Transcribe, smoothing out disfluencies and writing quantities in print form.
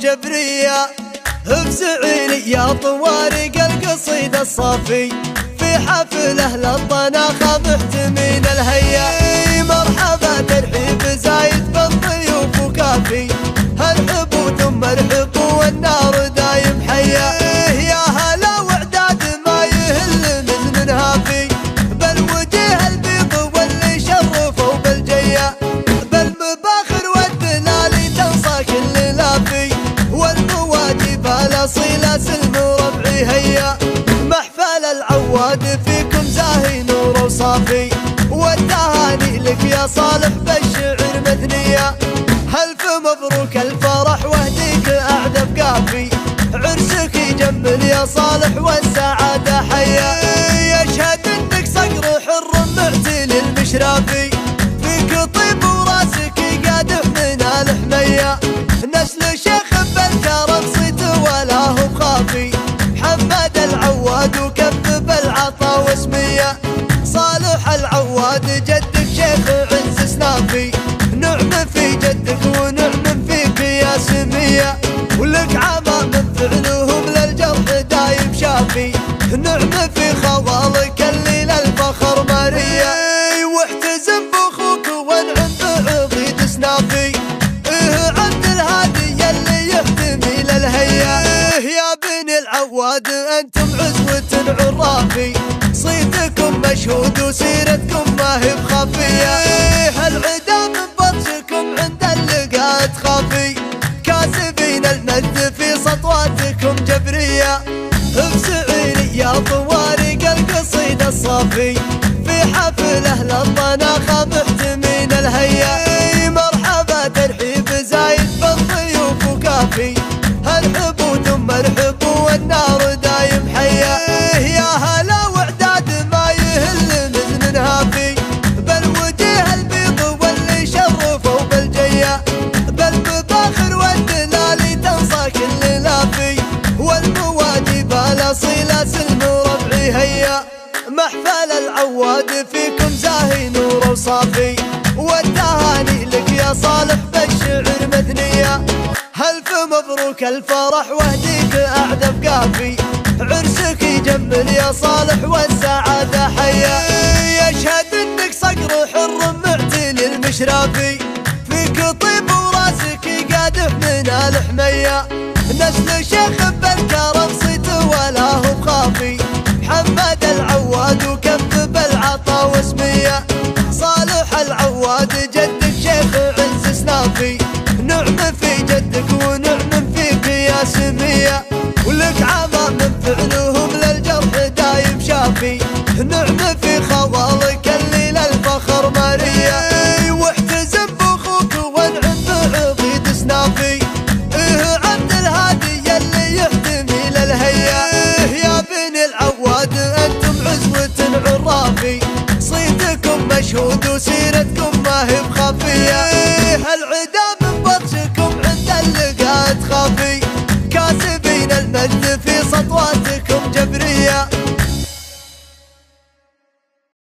جبرية. افزعيني يا طوارق القصيدة الصافي في حفله للطناخة محتمين الهيا. مرحبا ترحيب زايد بالضيوف وكافي، هالحبوا ثم ارحبوا والنار دايم حيا. يا هلا وعداد ما يهل من هافي، بالوجه البيض واللي شرفوا بالجيا، بالمباخر والدلالي تنصى كل لافي، والمواجب الاصيله سلم ربعي هيا. محفل العواد فيكم زاهي نور وصافي، والتهاني لك يا صالح بالشعر مثنيه. هلف مبروك الفرح واهديك اعذب قافي، عرسك يجمل يا صالح والسعاده حيا. يشهد انك صقر حر معتل المشرافي، فيك طيب وراسك قادح من الحميه. نسل شيخ بالكرم صيت ولا هو بخافي، محمد العواد وكف بالعطا واسميه. صالح العواد جدك شيخ عز سنافي، نعم في جدك ونعم فيك يا سميه. ولك عمام فعلهم للجرح دايم شافي، نعم في خوالك اللي للفخر ماريه. واحتزم باخوك وانعم بعضيد سنافي، عبد الهادي اللي يحتمي للهيا. يا بني العواد انتم عزوة عرافي، صيتكم مشهود وسيرتكم ما هي بخافيه. العدا من بطشكم عند اللقاء تخافي، كاسبين المجد في سطواتكم جبريه. افزعيني يا طوارق القصيدة الصافي في حفله للطناخة محتمين الهيا. مرحبا ترحيب زايد بالضيوف وكافي، هالحبوا ثم ارحبوا والنار دايم حيا. يا هلا وعداد ما يهل من هافي، بالوجه البيض واللي شرفوا بالجيا، بالمباخر والدلالي تنصى كل لافي، والمواجب الاصيله سلم ربعي هيا. محفل العواد فيكم زاهي نور وصافي، والتهاني لك يا صالح بالشعر مثنيه. هلف مبروك الفرح واهديك اعذب قافي، عرسك يجمل يا صالح والسعاده حيا. يشهد انك صقر حر معتل المشرافي، فيك طيب وراسك قادح من الحميه. نسل شيخ بالكرم صيت ولا هو بخافي، محمد العواد وكف بالعطا واسميه. صالح العواد جدك شيخ عز سنافي، نعم في جدك ونعم فيك يا سميه. ولك عمام فعلهم للجرح دايم شافي، نعم في خوالك اللي للفخر ماريه. واحتزم باخوك وانعم بعضيد سنافي، عبد الهادي اللي يحتمي للهيا. يا بني العواد انتم عزوة عرافي، صيتكم مشهود وسيرتكم ما هي بخافيه. العدا من بطشكم عند اللقاء تخافي، كاسبين المجد في سطوات